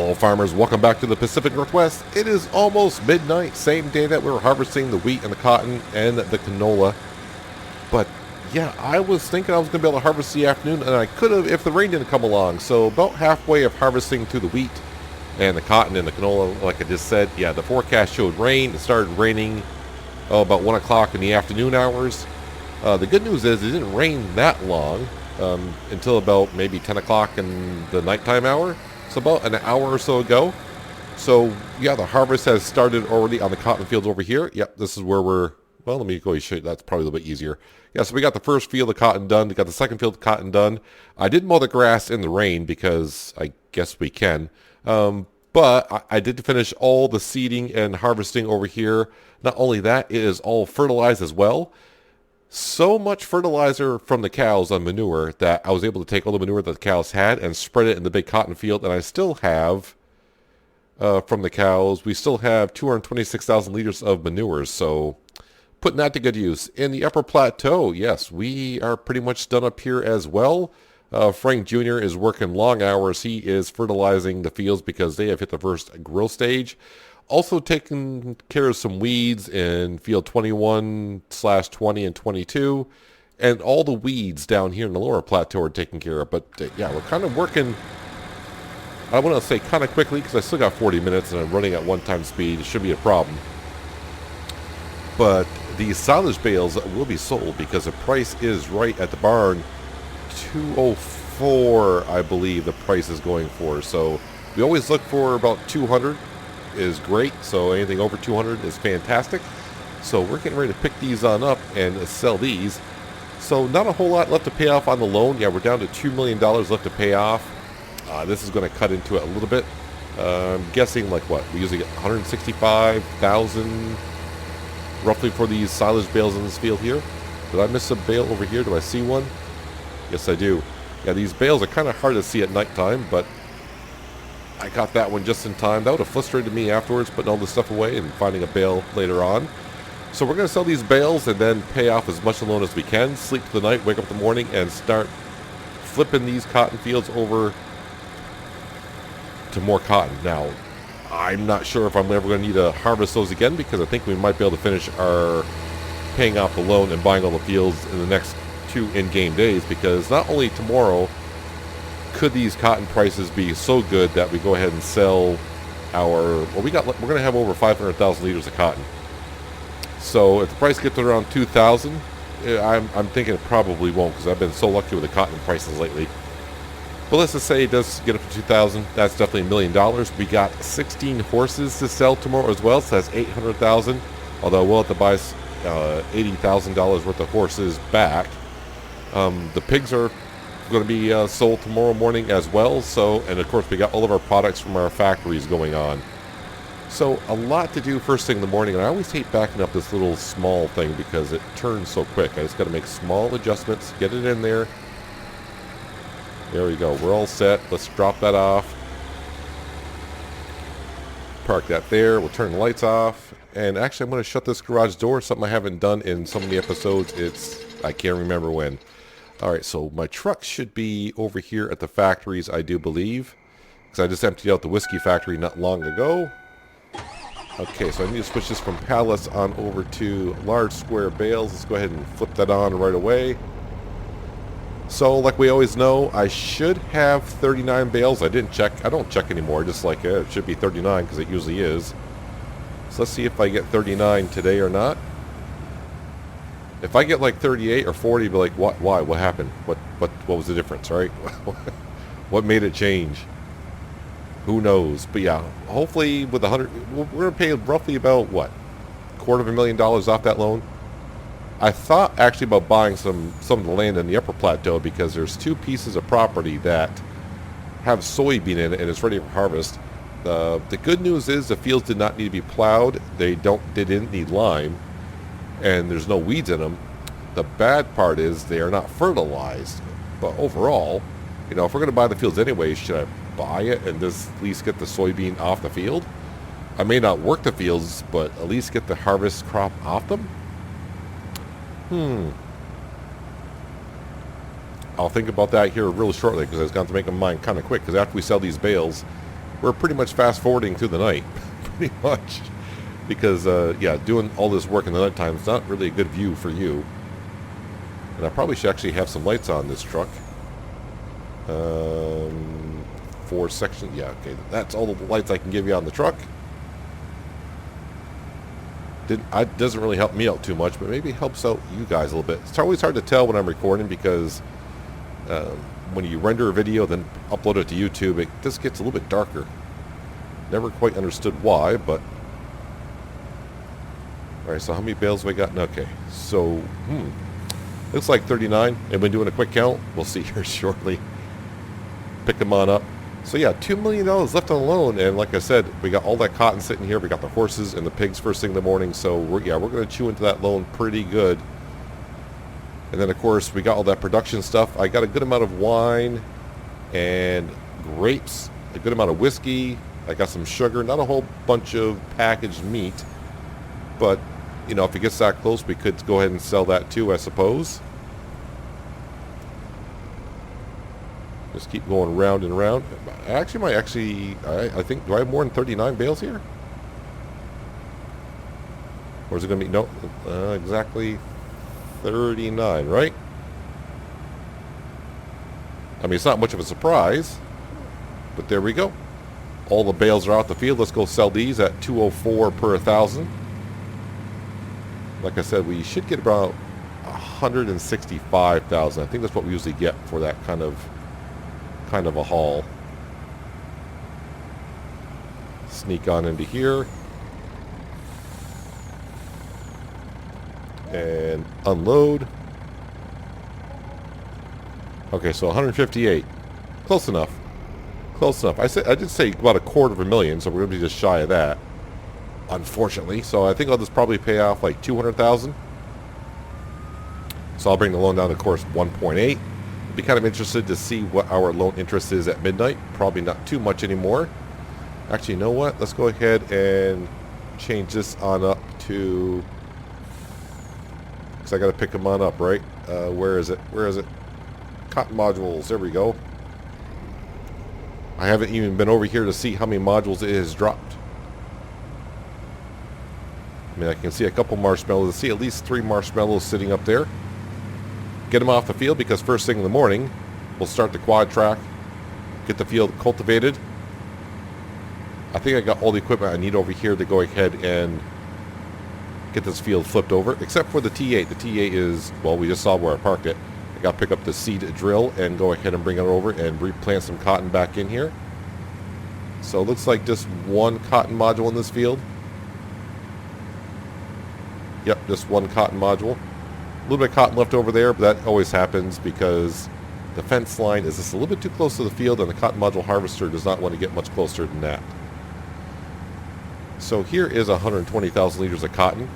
Hello farmers, welcome back to the Pacific Northwest. It is almost midnight, same day that we were harvesting the wheat and the cotton and the canola. But yeah, I was thinking I was going to be able to harvest the afternoon, and I could have if the rain didn't come along. So about halfway of harvesting through the wheat and the cotton and the canola, like I just said, yeah, the forecast showed rain. It started raining about 1 o'clock in the afternoon hours. The good news is it didn't rain that long until about maybe 10 o'clock in the nighttime hour. So about an hour or so ago. So yeah, the harvest has started already on the cotton fields over here. Yep, this is where we're, well, let me go show you. That's probably a little bit easier. Yeah, so we got the first field of cotton done. We got the second field of cotton done. I did mow the grass in the rain because I guess we can. But I did finish all the seeding and harvesting over here. Not only that, it is all fertilized as well. So much fertilizer from the cows on manure that I was able to take all the manure that the cows had and spread it in the big cotton field. And I still have, from the cows, we still have 226,000 liters of manure. So putting that to good use. In the upper plateau, yes, we are pretty much done up here as well. Frank Jr. is working long hours. He is fertilizing the fields because they have hit the first growth stage. Also taking care of some weeds in field 21/20 and 22. And all the weeds down here in the lower plateau are taken care of. But yeah, we're kind of working, I want to say kind of quickly because I still got 40 minutes and I'm running at one-time speed. It shouldn't be a problem. But the silage bales will be sold because the price is right at the barn. 204, I believe the price is going for. So we always look for about 200. Is great, so anything over 200 is fantastic. So we're getting ready to pick these on up and sell these. So not a whole lot left to pay off on the loan. Yeah, we're down to $2 million left to pay off. This is going to cut into it a little bit. I'm guessing like what? We usually get 165,000 roughly for these silage bales in this field here. Did I miss a bale over here? Do I see one? Yes, I do. Yeah, these bales are kind of hard to see at nighttime, but I got that one just in time. That would have frustrated me afterwards, putting all this stuff away and finding a bale later on. So we're going to sell these bales and then pay off as much of the loan as we can. Sleep for the night, wake up in the morning, and start flipping these cotton fields over to more cotton. Now, I'm not sure if I'm ever going to need to harvest those again because I think we might be able to finish our paying off the loan and buying all the fields in the next 2 in-game days, because not only tomorrow could these cotton prices be so good that we go ahead and sell our, well, we're going to have over 500,000 liters of cotton. So if the price gets to around 2,000, I'm thinking it probably won't because I've been so lucky with the cotton prices lately. But let's just say it does get up to 2,000. That's definitely $1 million. We got 16 horses to sell tomorrow as well, so that's 800,000. Although we'll have to buy $80,000 worth of horses back. The pigs are going to be sold tomorrow morning as well. So, and of course we got all of our products from our factories going on. So a lot to do first thing in the morning, and I always hate backing up this little small thing because it turns so quick. I just got to make small adjustments, get it in there. There we go. We're all set. Let's drop that off. Park that there. We'll turn the lights off. And actually I'm going to shut this garage door, something I haven't done in so many episodes. I can't remember when. Alright, so my truck should be over here at the factories, I do believe. Because I just emptied out the whiskey factory not long ago. Okay, so I need to switch this from pallets on over to large square bales. Let's go ahead and flip that on right away. So, like we always know, I should have 39 bales. I didn't check. I don't check anymore. Just like it should be 39 because it usually is. So let's see if I get 39 today or not. If I get like 38 or 40, be like, what? Why? What happened? What was the difference, right? What made it change? Who knows? But yeah, hopefully with 100, we're going to pay roughly about, what, $250,000 off that loan? I thought actually about buying some of the land in the upper plateau because there's 2 pieces of property that have soybean in it and it's ready for harvest. The good news is the fields did not need to be plowed. They didn't need lime. And there's no weeds in them. The bad part is they are not fertilized. But overall, you know, if we're going to buy the fields anyway, should I buy it and just at least get the soybean off the field? I may not work the fields, but at least get the harvest crop off them? I'll think about that here really shortly because I was going to make my mind kind of quick because after we sell these bales, we're pretty much fast forwarding through the night, pretty much, because yeah, doing all this work in the nighttime is not really a good view for you. And I probably should actually have some lights on this truck. 4 sections. Yeah, okay. That's all the lights I can give you on the truck. It doesn't really help me out too much, but maybe it helps out you guys a little bit. It's always hard to tell when I'm recording because when you render a video, then upload it to YouTube, it just gets a little bit darker. Never quite understood why, but... Alright, so how many bales have we got? Okay, so... looks like 39. I've been doing a quick count. We'll see here shortly. Pick them on up. So yeah, $2 million left on the loan, and like I said, we got all that cotton sitting here. We got the horses and the pigs first thing in the morning, so we're going to chew into that loan pretty good. And then of course we got all that production stuff. I got a good amount of wine and grapes, a good amount of whiskey. I got some sugar, not a whole bunch of packaged meat, but you know, if it gets that close, we could go ahead and sell that too, I suppose. Just keep going round and round. I think, do I have more than 39 bales here? Or is it going to be, no, exactly 39, right? I mean, it's not much of a surprise, but there we go. All the bales are out the field. Let's go sell these at $204 per 1,000. Like I said, we should get about 165,000. I think that's what we usually get for that kind of a haul. Sneak on into here and unload. Okay, so 158. Close enough. Close enough. I did say about $250,000, so we're going to be just shy of that, unfortunately. So I think I'll just probably pay off like 200,000. So I'll bring the loan down to, of course, 1.8. Be kind of interested to see what our loan interest is at midnight. Probably not too much anymore. Actually, you know what? Let's go ahead and change this on up to... because I got to pick them on up, right? Where is it? Where is it? Cotton modules. There we go. I haven't even been over here to see how many modules it has dropped. I mean, I can see a couple marshmallows. I see at least 3 marshmallows sitting up there. Get them off the field because first thing in the morning, we'll start the quad track, get the field cultivated. I think I got all the equipment I need over here to go ahead and get this field flipped over, except for the T8. The T8 is, well, we just saw where I parked it. I got to pick up the seed drill and go ahead and bring it over and replant some cotton back in here. So it looks like just 1 cotton module in this field. Yep, just 1 cotton module. A little bit of cotton left over there, but that always happens because the fence line is just a little bit too close to the field, and the cotton module harvester does not want to get much closer than that. So here is 120,000 liters of cotton.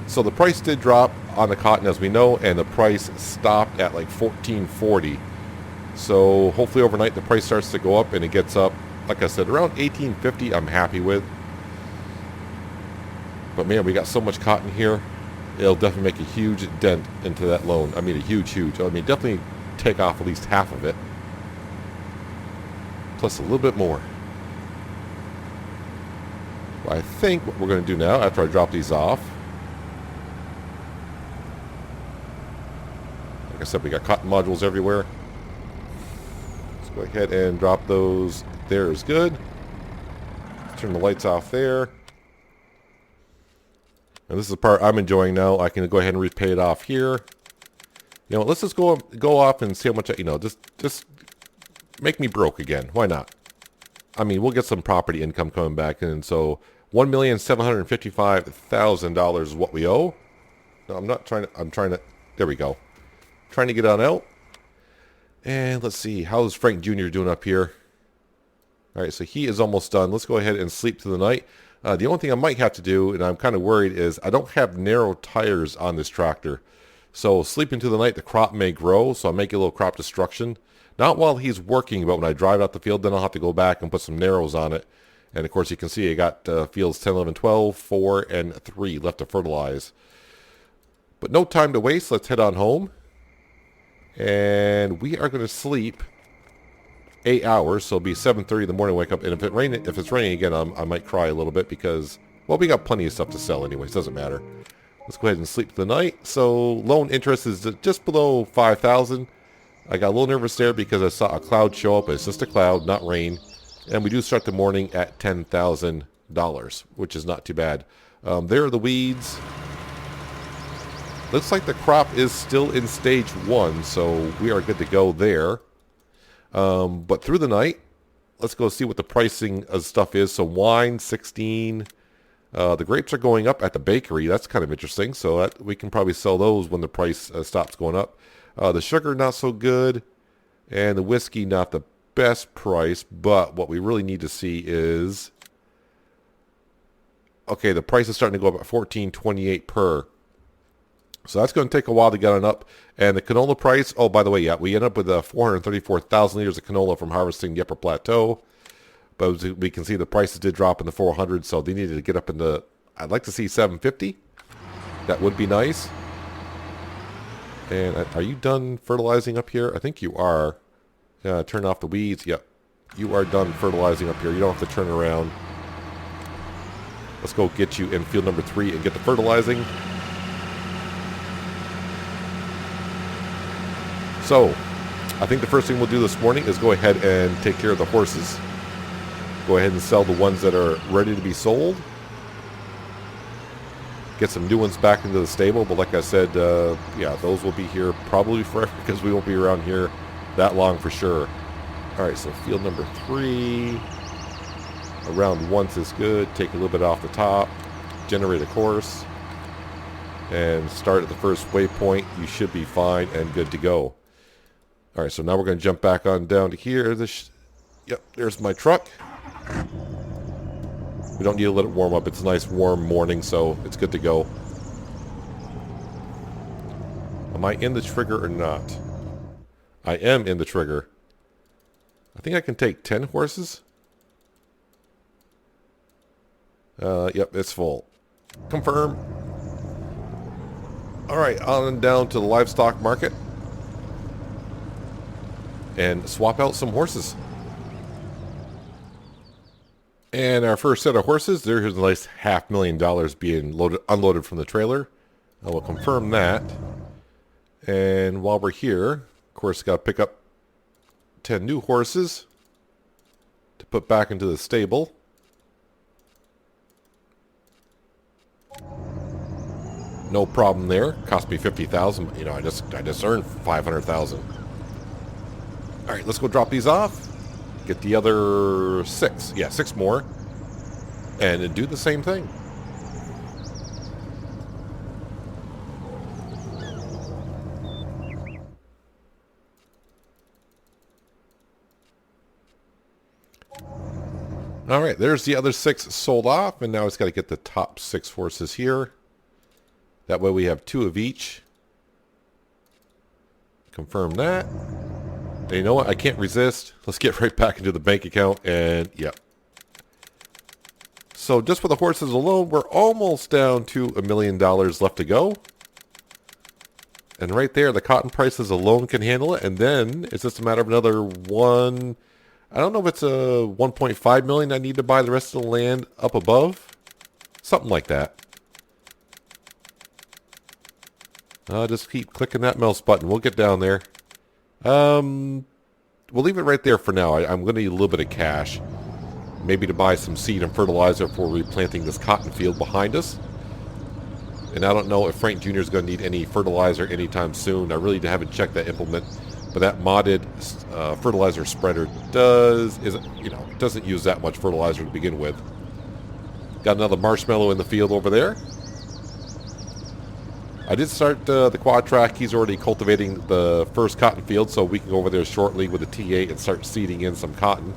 So the price did drop on the cotton, as we know, and the price stopped at like $14.40. So hopefully overnight the price starts to go up, and it gets up, like I said, around $18.50. I'm happy with. But man, we got so much cotton here, it'll definitely make a huge dent into that loan. I mean, a huge. I mean, definitely take off at least half of it. Plus a little bit more. Well, I think what we're going to do now, after I drop these off, like I said, we got cotton modules everywhere. Let's go ahead and drop those. There is good. Turn the lights off there. And this is the part I'm enjoying now. I can go ahead and repay it off here. You know, let's just go off and see how much, just make me broke again. Why not? I mean, we'll get some property income coming back. And so $1,755,000 is what we owe. No, I'm trying to, there we go. Trying to get on out. And let's see, how's Frank Jr. doing up here? All right, so he is almost done. Let's go ahead and sleep through the night. The only thing I might have to do, and I'm kind of worried, is I don't have narrow tires on this tractor. So sleeping through the night, the crop may grow, so I may get a little crop destruction. Not while he's working, but when I drive out the field, then I'll have to go back and put some narrows on it. And of course, you can see I got fields 10, 11, 12, 4, and 3 left to fertilize. But no time to waste. Let's head on home. And we are going to sleep 8 hours, so it'll be 7:30 in the morning. Wake up, and if it's raining again, I might cry a little bit because, well, we got plenty of stuff to sell anyways. Doesn't matter. Let's go ahead and sleep the night. So loan interest is just below 5,000. I got a little nervous there because I saw a cloud show up. It's just a cloud, not rain, and we do start the morning at $10,000, which is not too bad. There are the weeds. Looks like the crop is still in stage 1, so we are good to go there. But through the night, let's go see what the pricing of stuff is. So wine, 16. The grapes are going up at the bakery. That's kind of interesting. So we can probably sell those when the price stops going up. The sugar, not so good. And the whiskey, not the best price. But what we really need to see is... Okay, the price is starting to go up at $14.28 per. So that's going to take a while to get on up. And the canola price, oh, by the way, yeah, we end up with 434,000 liters of canola from harvesting the upper plateau. But we can see the prices did drop in the 400, so they needed to get up in the, I'd like to see 750. That would be nice. And are you done fertilizing up here? I think you are. Turn off the weeds. Yep. You are done fertilizing up here. You don't have to turn around. Let's go get you in field number 3 and get the fertilizing. So, I think the first thing we'll do this morning is go ahead and take care of the horses. Go ahead and sell the ones that are ready to be sold. Get some new ones back into the stable. But like I said, yeah, those will be here probably forever because we won't be around here that long for sure. All right, so field number 3. Around once is good. Take a little bit off the top. Generate a course. And start at the first waypoint. You should be fine and good to go. All right, so now we're going to jump back on down to here. Yep, there's my truck. We don't need to let it warm up. It's a nice warm morning, so it's good to go. Am I in the trigger or not? I am in the trigger. I think I can take 10 horses. Yep, it's full. Confirm. All right, on and down to the livestock market. And swap out some horses. And our first set of horses, there's a nice $500,000 being unloaded from the trailer. I will confirm that. And while we're here, of course, got to pick up 10 new horses to put back into the stable. No problem there. Cost me $50,000. You know, I just earned $500,000. All right, let's go drop these off. Get the other 6. Yeah, 6 more. And do the same thing. All right, there's the other 6 sold off. And now it's got to get the top 6 horses here. That way we have 2 of each. Confirm that. And you know what? I can't resist. Let's get right back into the bank account. And, yep. So just for the horses alone, we're almost down to $1 million left to go. And right there, the cotton prices alone can handle it. And then it's just a matter of another one. I don't know if it's a 1.5 million I need to buy the rest of the land up above. Something like that. Just keep clicking that mouse button. We'll get down there. We'll leave it right there for now. I'm going to need a little bit of cash. Maybe to buy some seed and fertilizer for replanting this cotton field behind us. And I don't know if Frank Jr. is going to need any fertilizer anytime soon. I really haven't checked that implement. But that modded fertilizer spreader doesn't use that much fertilizer to begin with. Got another marshmallow in the field over there. I did start the quad track. He's already cultivating the first cotton field, so we can go over there shortly with the T8 and start seeding in some cotton.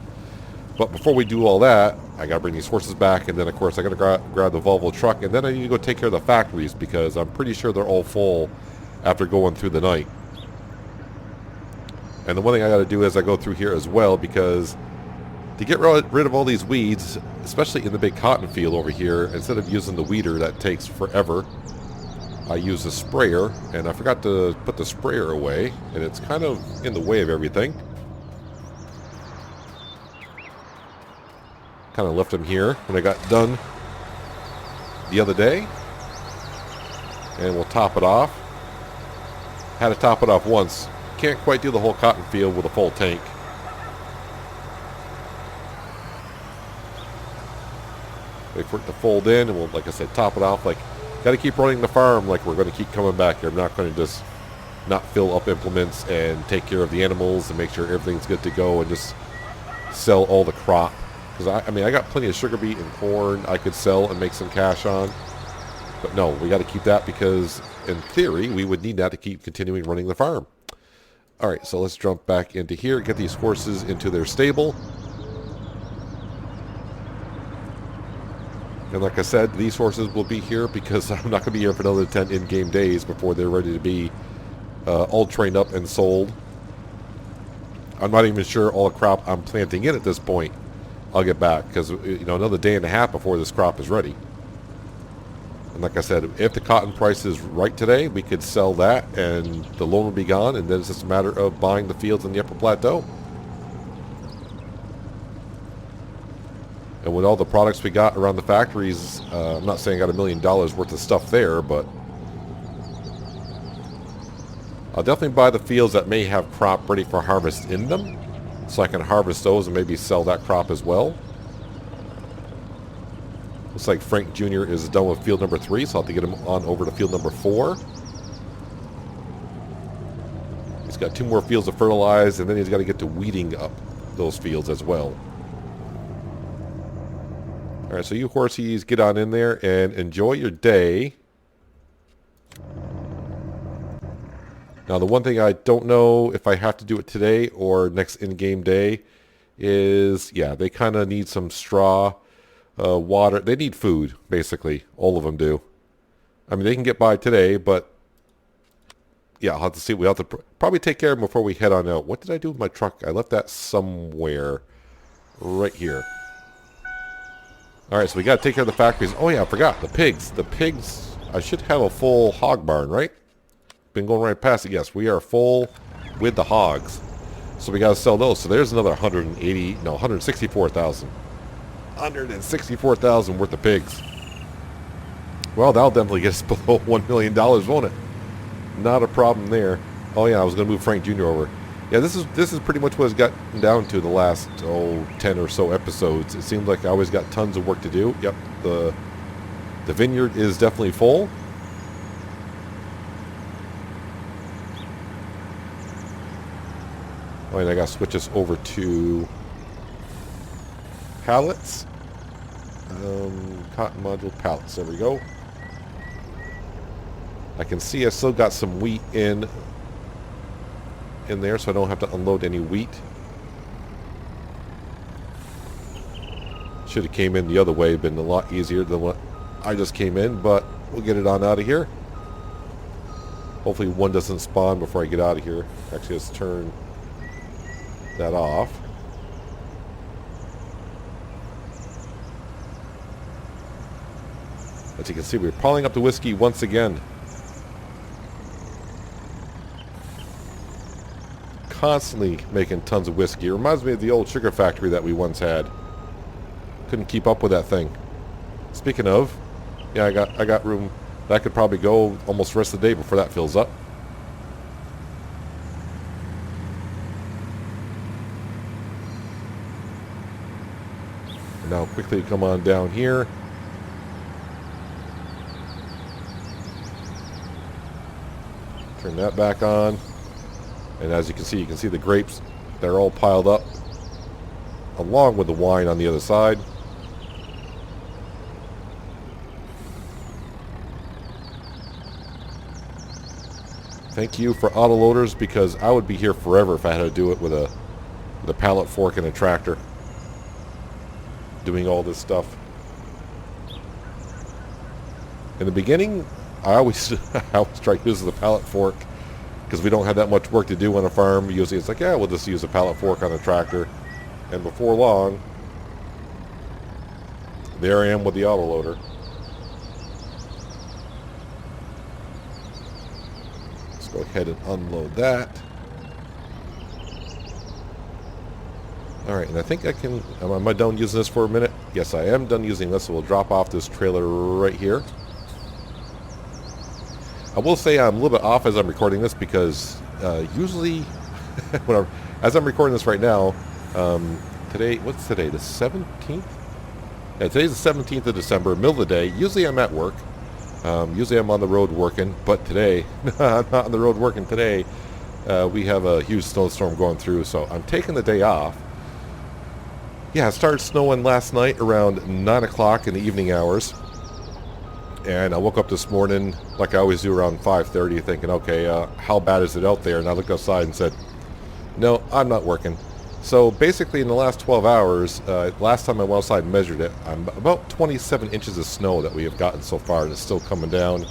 But before we do all that, I got to bring these horses back, and then, of course, I got to grab the Volvo truck, and then I need to go take care of the factories because I'm pretty sure they're all full after going through the night. And the one thing I got to do is I go through here as well because to get rid of all these weeds, especially in the big cotton field over here, instead of using the weeder that takes forever, I use a sprayer, and I forgot to put the sprayer away, and it's kind of in the way of everything. Kind of left them here when I got done the other day. And we'll top it off. Had to top it off once. Can't quite do the whole cotton field with a full tank. Wait for it to fold in, and we'll, like I said, top it off. Like, got to keep running the farm like we're going to keep coming back here. I'm not going to just not fill up implements and take care of the animals and make sure everything's good to go and just sell all the crop. Because, I mean, I got plenty of sugar beet and corn I could sell and make some cash on. But no, we got to keep that because, in theory, we would need that to keep continuing running the farm. All right, so let's jump back into here, get these horses into their stable. And like I said, these horses will be here because I'm not going to be here for another 10 in-game days before they're ready to be all trained up and sold. I'm not even sure all the crop I'm planting in at this point I'll get back because, you know, another day and a half before this crop is ready. And like I said, if the cotton price is right today, we could sell that and the loan will be gone, and then it's just a matter of buying the fields in the upper plateau. And with all the products we got around the factories, I'm not saying I got $1 million worth of stuff there, but I'll definitely buy the fields that may have crop ready for harvest in them, so I can harvest those and maybe sell that crop as well. Looks like Frank Jr. is done with field number 3, so I'll have to get him on over to field number 4. He's got 2 more fields to fertilize, and then he's got to get to weeding up those fields as well. All right, so you horsies, get on in there and enjoy your day. Now, the one thing I don't know if I have to do it today or next in-game day is, yeah, they kind of need some straw, water. They need food, basically. All of them do. I mean, they can get by today, but yeah, I'll have to see. We'll have to probably take care of them before we head on out. What did I do with my truck? I left that somewhere right here. All right, so we got to take care of the factories. Oh, yeah, I forgot. The pigs. The pigs, I should have a full hog barn, right? Been going right past it. Yes, we are full with the hogs. So we got to sell those. So there's another 164,000. 164,000 worth of pigs. Well, that'll definitely get us below $1 million, won't it? Not a problem there. Oh, yeah, I was going to move Frank Jr. over. Yeah, this is pretty much what it's gotten down to the last, 10 or so episodes. It seems like I always got tons of work to do. Yep, the vineyard is definitely full. Oh, and I got to switch this over to pallets. Cotton module pallets. There we go. I can see I still got some wheat in there, so I don't have to unload any wheat. Should have came in the other way, been a lot easier than what I just came in, but we'll get it on out of here. Hopefully one doesn't spawn before I get out of here. Actually, let's turn that off. As you can see, we're piling up the whiskey once again. Constantly making tons of whiskey. It reminds me of the old sugar factory that we once had. Couldn't keep up with that thing. Speaking of, yeah, I got room that could probably go almost the rest of the day before that fills up. And now quickly come on down here. Turn that back on. And as you can see the grapes. They're all piled up along with the wine on the other side. Thank you for autoloaders, because I would be here forever if I had to do it with a pallet fork and a tractor. Doing all this stuff. In the beginning, I always try to use the pallet fork because we don't have that much work to do on a farm. Usually it's like, yeah, we'll just use a pallet fork on a tractor. And before long, there I am with the autoloader. Let's go ahead and unload that. All right, and I think I can... Am I done using this for a minute? Yes, I am done using this, so we'll drop off this trailer right here. I will say I'm a little bit off as I'm recording this because usually, as I'm recording this right now, today, what's today, the 17th? Yeah, today's the 17th of December, middle of the day. Usually I'm at work. Usually I'm on the road working, but today, I'm not on the road working today. We have a huge snowstorm going through, so I'm taking the day off. Yeah, it started snowing last night around 9 o'clock in the evening hours. And I woke up this morning, like I always do, around 5:30, thinking, okay, how bad is it out there? And I looked outside and said, no, I'm not working. So basically in the last 12 hours, last time I went outside and measured it, I'm about 27 inches of snow that we have gotten so far, and it's still coming down.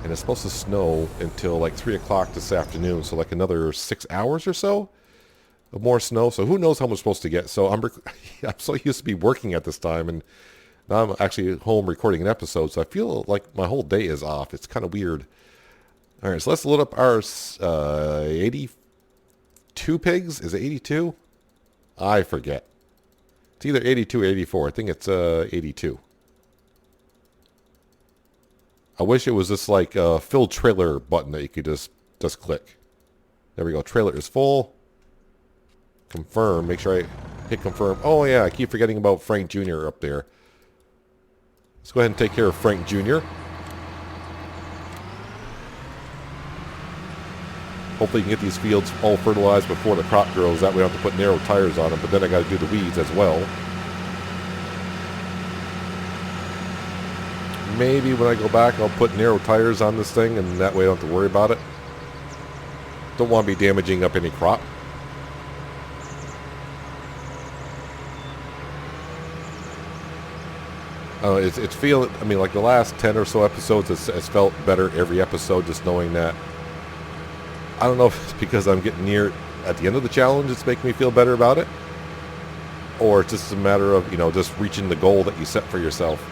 And it's supposed to snow until like 3 o'clock this afternoon, so like another 6 hours or so of more snow. So who knows how much we're supposed to get. So I'm so used to be working at this time, and now I'm actually home recording an episode, so I feel like my whole day is off. It's kind of weird. All right, so let's load up our 82 pigs. Is it 82? I forget. It's either 82 or 84. I think it's 82. I wish it was this like fill trailer button that you could just click. There we go. Trailer is full. Confirm. Make sure I hit confirm. Oh yeah, I keep forgetting about Frank Jr. up there. Let's go ahead and take care of Frank Jr. Hopefully you can get these fields all fertilized before the crop grows. That way I don't have to put narrow tires on them. But then I got to do the weeds as well. Maybe when I go back I'll put narrow tires on this thing, and that way I don't have to worry about it. Don't want to be damaging up any crop. It's feeling, I mean, like the last 10 or so episodes, it's felt better every episode, just knowing that. I don't know if it's because I'm getting near at the end of the challenge, it's making me feel better about it, or it's just a matter of, you know, just reaching the goal that you set for yourself.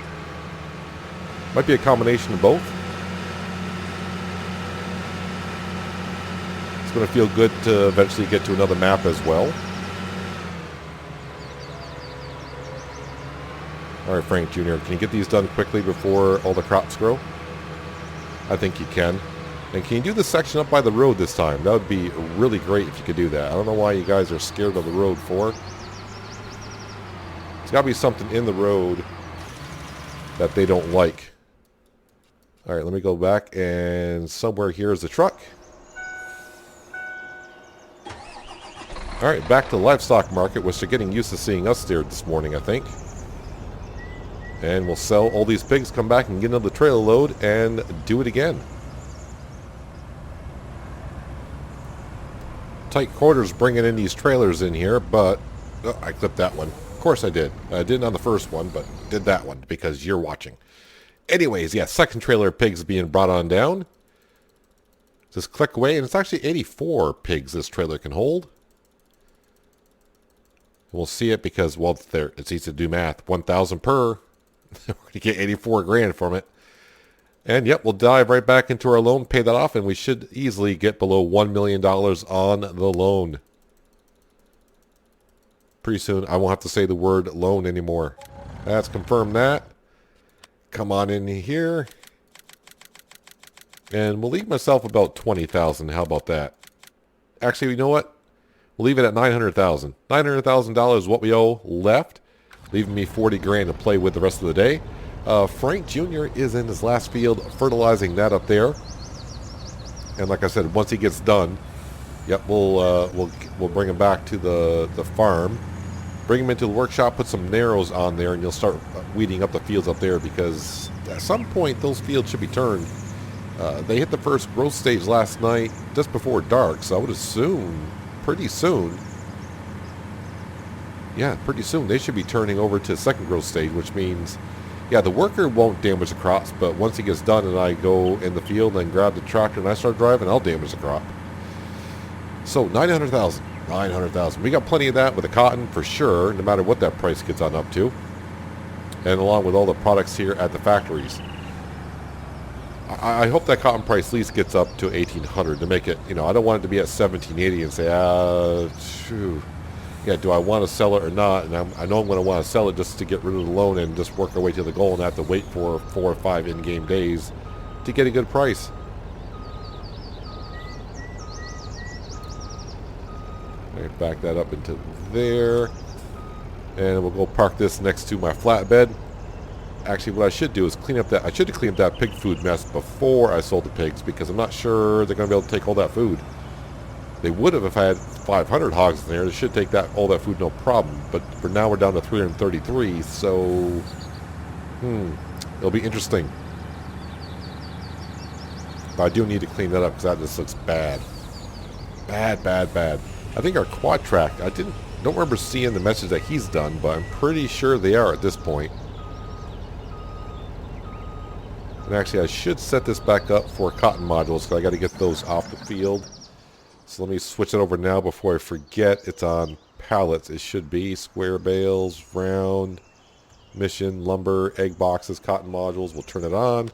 Might be a combination of both. It's going to feel good to eventually get to another map as well. All right, Frank Jr., can you get these done quickly before all the crops grow? I think you can. And can you do this section up by the road this time? That would be really great if you could do that. I don't know why you guys are scared of the road for. There's got to be something in the road that they don't like. All right, let me go back, and somewhere here is the truck. All right, back to the livestock market, which they're getting used to seeing us there this morning, I think. And we'll sell all these pigs, come back and get another trailer load, and do it again. Tight quarters bringing in these trailers in here, but oh, I clipped that one. Of course I did. I didn't on the first one, but did that one because you're watching. Anyways, yeah, second trailer of pigs being brought on down. Just click away, and it's actually 84 pigs this trailer can hold. We'll see it because, well, there, it's easy to do math. 1,000 per. We're going to get 84 grand from it. And yep, we'll dive right back into our loan, pay that off, and we should easily get below $1 million on the loan. Pretty soon, I won't have to say the word loan anymore. Let's confirm that. Come on in here. And we'll leave myself about 20,000. How about that? Actually, you know what? We'll leave it at 900,000. $900,000 is what we owe left, leaving me 40 grand to play with the rest of the day. Frank Jr. is in his last field, fertilizing that up there. And like I said, once he gets done, yep, we'll bring him back to the farm, bring him into the workshop, put some narrows on there, and you'll start weeding up the fields up there, because at some point those fields should be turned. They hit the first growth stage last night just before dark, so I would assume pretty soon, yeah, pretty soon they should be turning over to second growth stage, which means, yeah, the worker won't damage the crops, but once he gets done and I go in the field and grab the tractor and I start driving, I'll damage the crop. So 900,000. 900,000. We got plenty of that with the cotton for sure, no matter what that price gets on up to. And along with all the products here at the factories. I hope that cotton price at least gets up to 1,800 to make it, you know, I don't want it to be at 1,780 and say, phew. yeah, do I want to sell it or not? And I know I'm going to want to sell it just to get rid of the loan and just work our way to the goal and have to wait for 4 or 5 in-game days to get a good price. Right, back that up into there. And we'll go park this next to my flatbed. Actually, what I should do is clean up that. I should have cleaned up that pig food mess before I sold the pigs, because I'm not sure they're going to be able to take all that food. They would have if I had 500 hogs in there. They should take that all that food, no problem. But for now, we're down to 333, so it'll be interesting. But I do need to clean that up because that just looks bad. Bad, bad, bad. I think our quad track, I don't remember seeing the message that he's done, but I'm pretty sure they are at this point. And actually, I should set this back up for cotton modules because I got to get those off the field. So let me switch it over now before I forget. It's on pallets. It should be square bales, round, mission, lumber, egg boxes, cotton modules. We'll turn it on.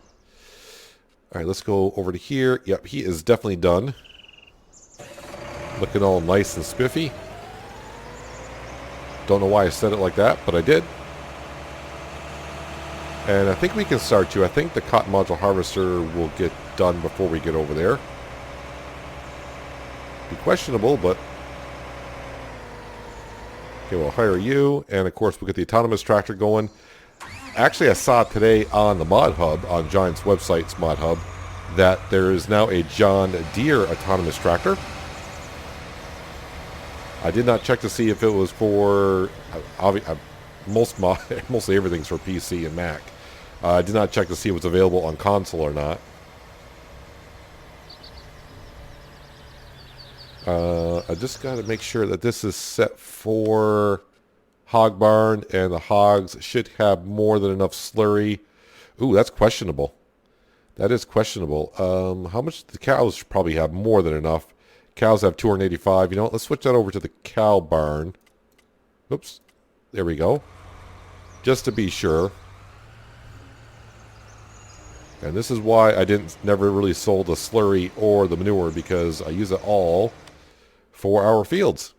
All right, let's go over to here. Yep, he is definitely done. Looking all nice and spiffy. Don't know why I said it like that, but I did. And I think we can start to. I think the cotton module harvester will get done before we get over there. Be questionable, but okay, we'll hire you, and of course we'll get the autonomous tractor going. Actually, I saw today on the Mod Hub, on Giant's website's Mod Hub, that there is now a John Deere autonomous tractor. I did not check to see if it was for mostly everything's for PC and Mac. I did not check to see if it was available on console or not. I just got to make sure that this is set for hog barn, and the hogs should have more than enough slurry. Ooh, that's questionable. That is questionable. How much? The cows should probably have more than enough. Cows have 285. You know what? Let's switch that over to the cow barn. Oops. There we go. Just to be sure. And this is why I never really sold the slurry or the manure, because I use it all for our fields.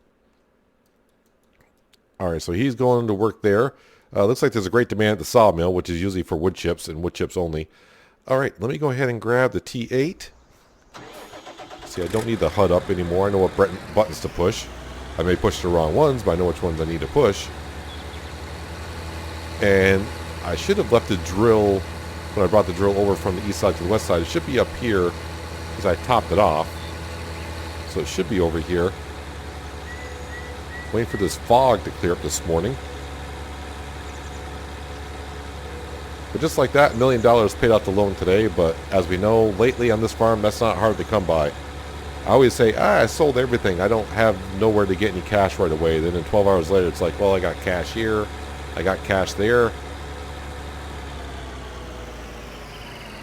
Alright, so he's going to work there. Looks like there's a great demand at the sawmill, which is usually for wood chips and wood chips only. Alright, let me go ahead and grab the T8. See, I don't need the HUD up anymore. I know what buttons to push. I may push the wrong ones, but I know which ones I need to push. And I should have left the drill, when I brought the drill over from the east side to the west side, it should be up here because I topped it off. So it should be over here. Waiting for this fog to clear up this morning. But just like that, $1 million paid out the loan today. But as we know, lately on this farm, that's not hard to come by. I always say, I sold everything. I don't have nowhere to get any cash right away. Then in 12 hours later, it's like, well, I got cash here. I got cash there.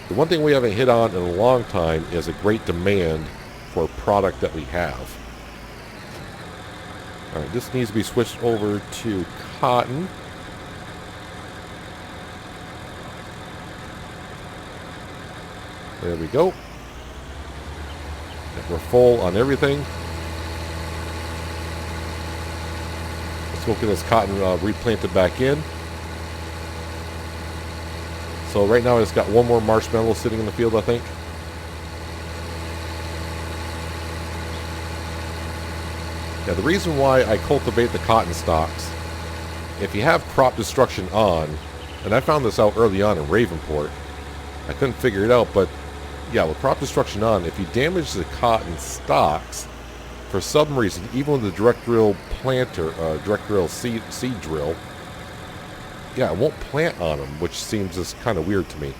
The one thing we haven't hit on in a long time is a great demand for a product that we have. All right, this needs to be switched over to cotton. There we go. And we're full on everything. Let's go get this cotton replanted back in. So right now I just got one more marshmallow sitting in the field, I think. Yeah, the reason why I cultivate the cotton stalks, if you have crop destruction on, and I found this out early on in Ravenport, I couldn't figure it out, but yeah, with crop destruction on, if you damage the cotton stalks, for some reason, even with the direct drill planter, direct drill seed drill, yeah, it won't plant on them, which seems just kind of weird to me.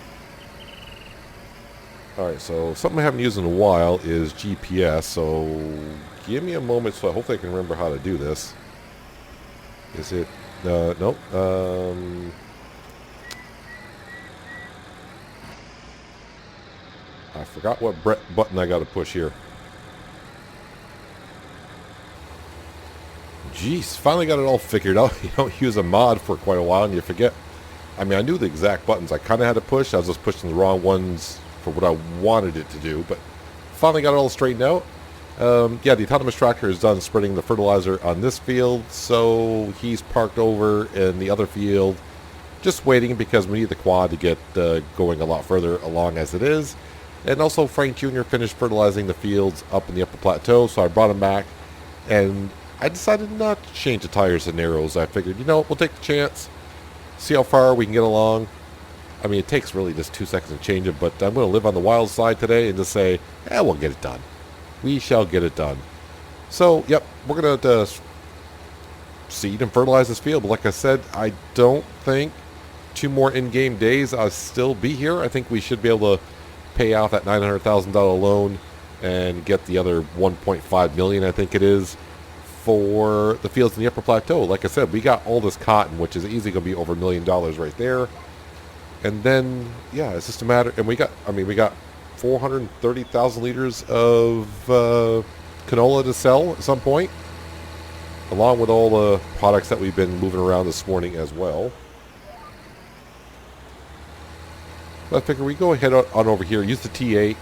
Alright, so something I haven't used in a while is GPS, so give me a moment so hopefully I can remember how to do this. Is it... nope. I forgot what button I got to push here. Jeez, finally got it all figured out. You don't use a mod for quite a while and you forget. I mean, I knew the exact buttons I kind of had to push. I was just pushing the wrong ones for what I wanted it to do. But finally got it all straightened out. Yeah, the autonomous tractor is done spreading the fertilizer on this field, so he's parked over in the other field, just waiting because we need the quad to get going a lot further along as it is. And also Frank Jr. finished fertilizing the fields up in the upper plateau, so I brought him back, and I decided not to change the tires and arrows. I figured, we'll take the chance, see how far we can get along. I mean, it takes really just 2 seconds to change it, but I'm going to live on the wild side today and just say, we'll get it done. We shall get it done. So, yep, we're going to seed and fertilize this field. But like I said, I don't think 2 more in-game days I'll still be here. I think we should be able to pay off that $900,000 loan and get the other $1.5 million, I think it is, for the fields in the upper plateau. Like I said, we got all this cotton, which is easily going to be over $1 million right there. And then, yeah, it's just a matter, and we got 430,000 liters of canola to sell at some point, along with all the products that we've been moving around this morning as well. But I figure we go ahead on over here, use the T8,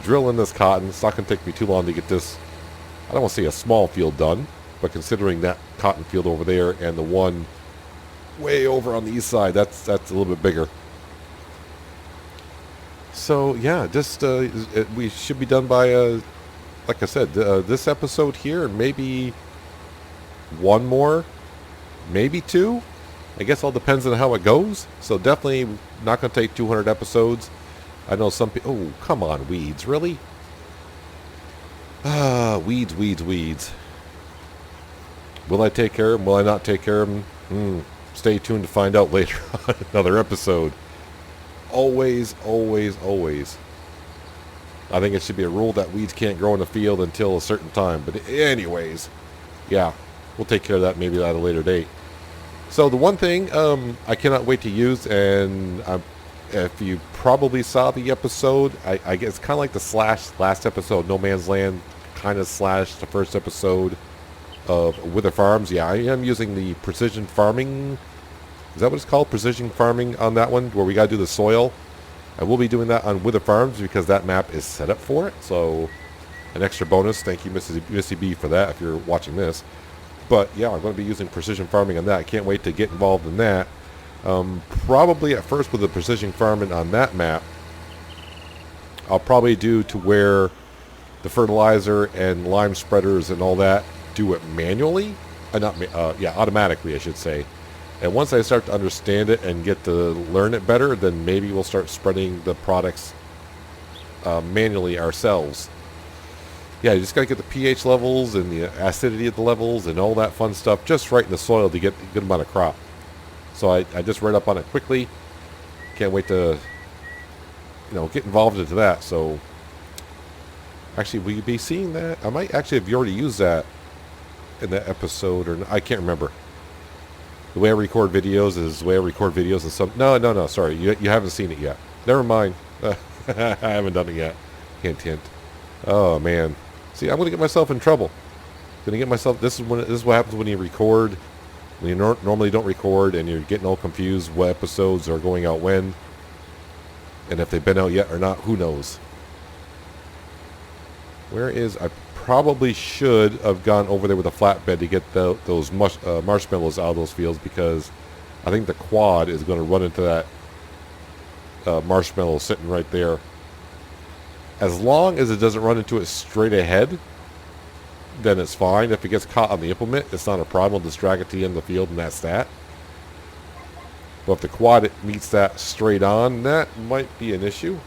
drill in this cotton. It's not going to take me too long to get this, I don't want to say a small field done, but considering that cotton field over there and the one way over on the east side, that's a little bit bigger. So yeah, just we should be done by like I said, this episode here, and maybe one more, maybe 2. I guess all depends on how it goes. So definitely not going to take 200 episodes. I know some people. Oh, come on, weeds, really? Weeds. Will I take care of them? Will I not take care of them? Stay tuned to find out later on another episode. Always. I think it should be a rule that weeds can't grow in the field until a certain time. But anyways, yeah, we'll take care of that maybe at a later date. So the one thing I cannot wait to use, and if you probably saw the episode, I guess it's kind of like the last episode, No Man's Land, kind of / the first episode of Wither Farms. Yeah, I am using the precision farming. Is that what it's called? Precision farming on that one, where we got to do the soil. I will be doing that on Wither Farms because that map is set up for it. So an extra bonus. Thank you, Missy B, for that if you're watching this. But yeah, I'm going to be using precision farming on that. I can't wait to get involved in that. Probably at first with the precision farming on that map, I'll probably do to where the fertilizer and lime spreaders and all that do it manually. Automatically, I should say. And once I start to understand it and get to learn it better, then maybe we'll start spreading the products manually ourselves. Yeah, you just got to get the pH levels and the acidity of the levels and all that fun stuff just right in the soil to get a good amount of crop. So I just read up on it quickly. Can't wait to get involved into that. So actually, will you be seeing that? I might actually have already used that in that episode, or I can't remember. The way I record videos is the way I record videos and some. No. Sorry, you haven't seen it yet. Never mind. I haven't done it yet. Hint, hint. Oh man. See, I'm gonna get myself in trouble. This is what happens when you record. When you normally don't record, and you're getting all confused what episodes are going out when, and if they've been out yet or not. Who knows? I probably should have gone over there with a flatbed to get those marshmallows out of those fields, because I think the quad is going to run into that marshmallow sitting right there. As long as it doesn't run into it straight ahead, then it's fine. If it gets caught on the implement, it's not a problem. We'll just drag it to the end of the field, and that's that. But if the quad meets that straight on, that might be an issue.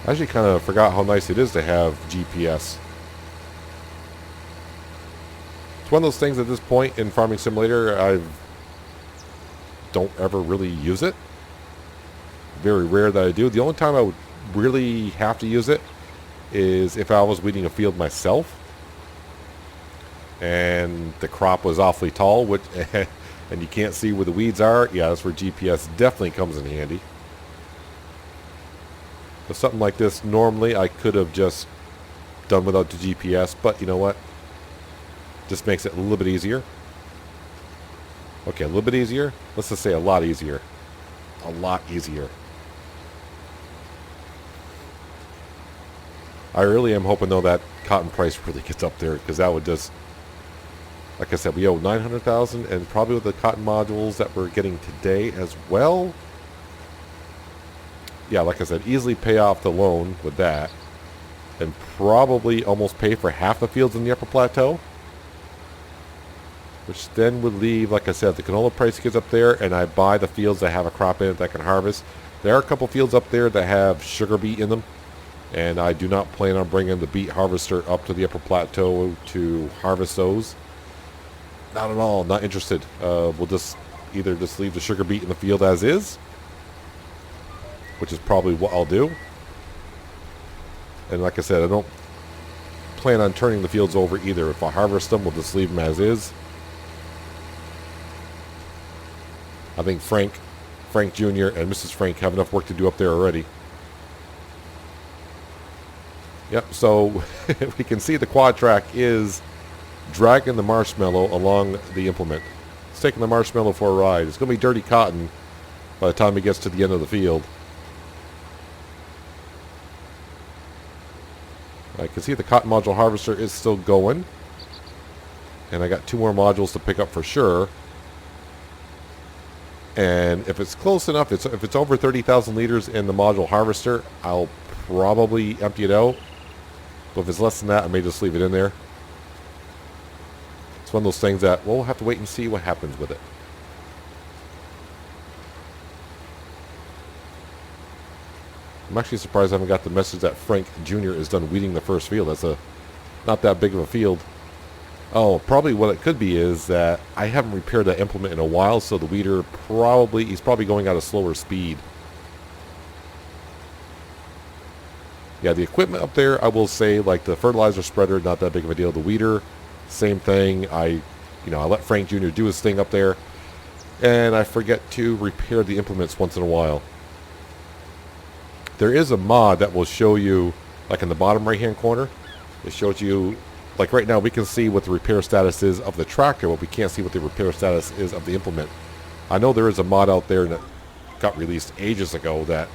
I actually kind of forgot how nice it is to have GPS. It's one of those things at this point in Farming Simulator, I don't ever really use it. Very rare that I do. The only time I would really have to use it is if I was weeding a field myself and the crop was awfully tall, which and you can't see where the weeds are. Yeah, that's where GPS definitely comes in handy. But something like this, normally I could have just done without the GPS, but you know what? Just makes it a little bit easier. Okay, a little bit easier. Let's just say a lot easier. A lot easier. I really am hoping, though, that cotton price really gets up there, because that would just, like I said, we owe 900,000, and probably with the cotton modules that we're getting today as well. Yeah, like I said, easily pay off the loan with that, and probably almost pay for half the fields in the upper plateau. Which then would leave, like I said, the canola price gets up there, and I buy the fields that have a crop in it that I can harvest. There are a couple fields up there that have sugar beet in them, and I do not plan on bringing the beet harvester up to the upper plateau to harvest those. Not at all. Not interested. We'll just either just leave the sugar beet in the field as is, which is probably what I'll do. And like I said, I don't plan on turning the fields over either. If I harvest them, we'll just leave them as is. I think Frank Jr. and Mrs. Frank have enough work to do up there already. Yep, so we can see the quad track is dragging the marshmallow along the implement. It's taking the marshmallow for a ride. It's going to be dirty cotton by the time it gets to the end of the field. I can see the cotton module harvester is still going. And I got 2 more modules to pick up for sure. And if it's close enough, if it's over 30,000 liters in the module harvester, I'll probably empty it out. But if it's less than that, I may just leave it in there. It's one of those things that we'll have to wait and see what happens with it. I'm actually surprised I haven't got the message that Frank Jr. is done weeding the first field. That's not that big of a field. Oh, probably what it could be is that I haven't repaired that implement in a while, so the weeder he's probably going at a slower speed. Yeah, the equipment up there, I will say, like the fertilizer spreader, not that big of a deal. The weeder, same thing. I let Frank Jr. do his thing up there, and I forget to repair the implements once in a while. There is a mod that will show you, like in the bottom right-hand corner, it shows you, like right now we can see what the repair status is of the tractor, but we can't see what the repair status is of the implement. I know there is a mod out there that got released ages ago that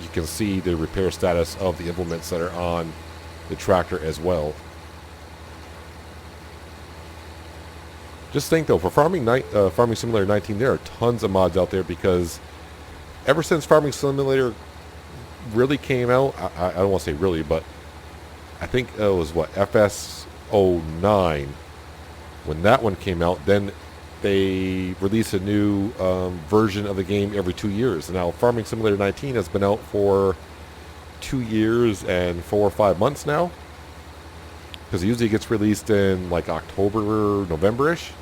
you can see the repair status of the implements that are on the tractor as well. Just think though, for Farming Simulator 19, there are tons of mods out there, because ever since Farming Simulator really came out, I don't want to say really, but I think it was FS09 when that one came out. Then they release a new version of the game every 2 years. And now Farming Simulator 19 has been out for 2 years and 4 or 5 months now, because it usually gets released in like October, November-ish.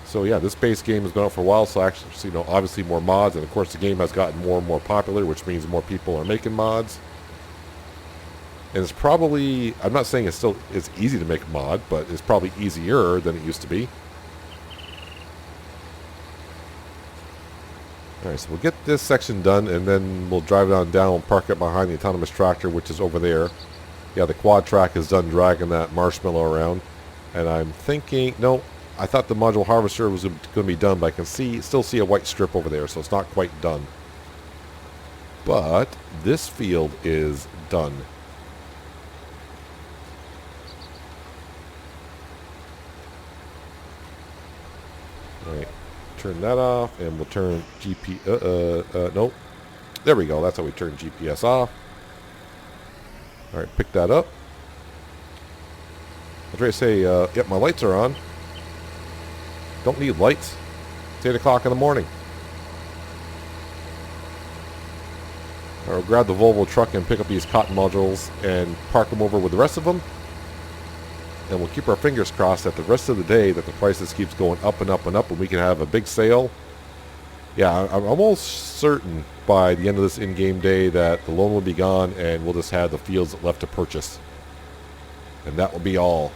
So yeah, this base game has been out for a while, so actually, obviously more mods, and of course the game has gotten more and more popular, which means more people are making mods. And it's probably, I'm not saying it's easy to make a mod, but it's probably easier than it used to be. Alright, so we'll get this section done, and then we'll drive it on down and park it behind the autonomous tractor, which is over there. Yeah, the quad track is done dragging that marshmallow around. And I'm thinking, no, I thought the module harvester was going to be done, but I can still see a white strip over there, so it's not quite done. But this field is done. Alright, turn that off, and we'll turn nope. There we go, that's how we turn GPS off. Alright, pick that up. I was ready to say, yep, my lights are on. Don't need lights. It's 8 o'clock in the morning. I'll grab the Volvo truck and pick up these cotton modules and park them over with the rest of them. And we'll keep our fingers crossed that the rest of the day that the prices keeps going up and up and up, and we can have a big sale. Yeah, I'm almost certain by the end of this in-game day that the loan will be gone and we'll just have the fields left to purchase. And that will be all.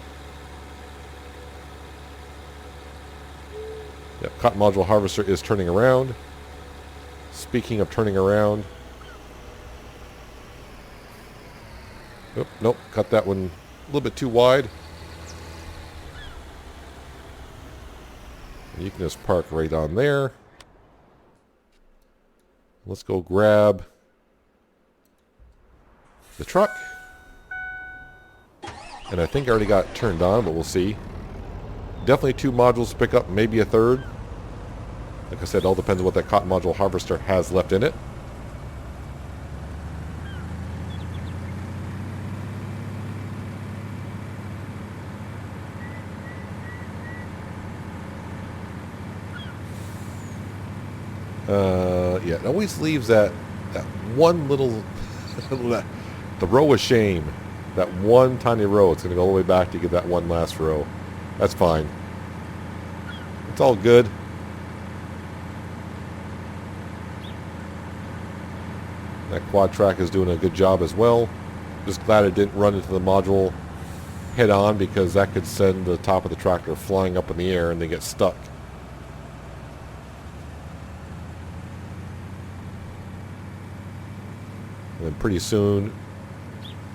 Yep, cotton module harvester is turning around. Speaking of turning around. Nope, cut that one a little bit too wide. You can just park right on there. Let's go grab the truck. And I think I already got it turned on, but we'll see. Definitely 2 modules to pick up, maybe a third. Like I said, it all depends on what that cotton module harvester has left in it. Yeah, it always leaves that one little, the row of shame. That one tiny row. It's going to go all the way back to get that one last row. That's fine. It's all good. That quad track is doing a good job as well. Just glad it didn't run into the module head on, because that could send the top of the tractor flying up in the air and they get stuck. And then pretty soon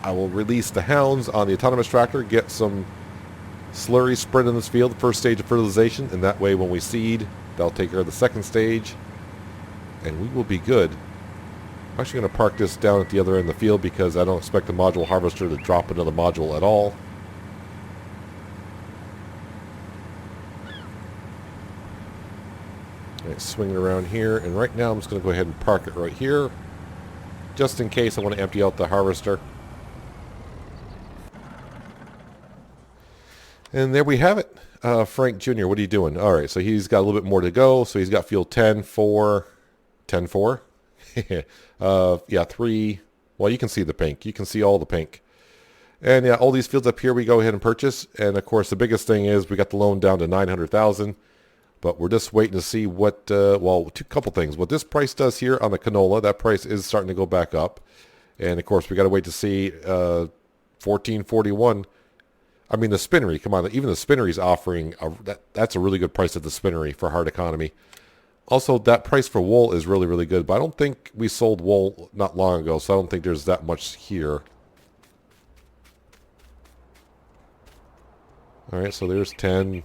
I will release the hounds on the autonomous tractor, get some slurry spread in this field, the first stage of fertilization, and that way when we seed, they'll take care of the second stage, and we will be good. I'm actually going to park this down at the other end of the field because I don't expect the module harvester to drop into the module at all. Alright, swing it around here, and right now I'm just going to go ahead and park it right here, just in case I want to empty out the harvester. And there we have it. Frank Jr., what are you doing? All right, so he's got a little bit more to go. So he's got field 10, 4, 10, 4. Yeah, 3. Well, you can see the pink. You can see all the pink. And yeah, all these fields up here we go ahead and purchase. And of course, the biggest thing is we got the loan down to $900,000. But we're just waiting to see what, well, a couple things. What this price does here on the canola, that price is starting to go back up. And of course, we got to wait to see $14.41. I mean, the spinnery, come on, even the spinnery's offering, that's a really good price at the spinnery for hard economy. Also, that price for wool is really, really good, but I don't think we sold wool not long ago, so I don't think there's that much here. All right, so there's 10.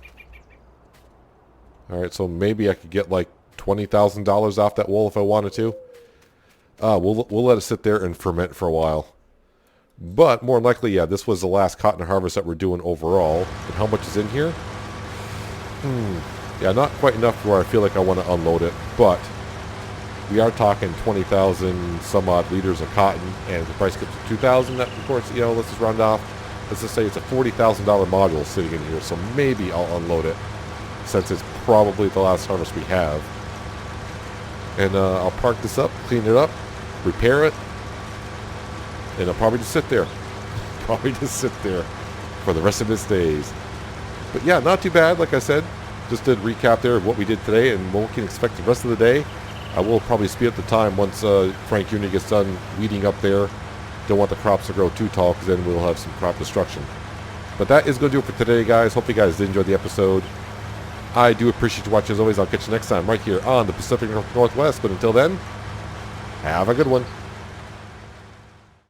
All right, so maybe I could get like $20,000 off that wool if I wanted to. We'll let it sit there and ferment for a while. But more likely, yeah, this was the last cotton harvest that we're doing overall. And how much is in here? Yeah, not quite enough where I feel like I want to unload it. But we are talking 20,000 some odd liters of cotton. And if the price gets to 2,000, that, of course, you know, let's just round off. Let's just say it's a $40,000 module sitting in here. So maybe I'll unload it, since it's probably the last harvest we have. And I'll park this up, clean it up, repair it. And I'll probably just sit there. Probably just sit there for the rest of its days. But yeah, not too bad. Like I said, just did a recap there of what we did today and what we can expect the rest of the day. I will probably speed up the time once Frank Jr. gets done weeding up there. Don't want the crops to grow too tall, because then we'll have some crop destruction. But that is going to do it for today, guys. Hope you guys did enjoy the episode. I do appreciate you watching. As always, I'll catch you next time right here on the Pacific Northwest. But until then, have a good one.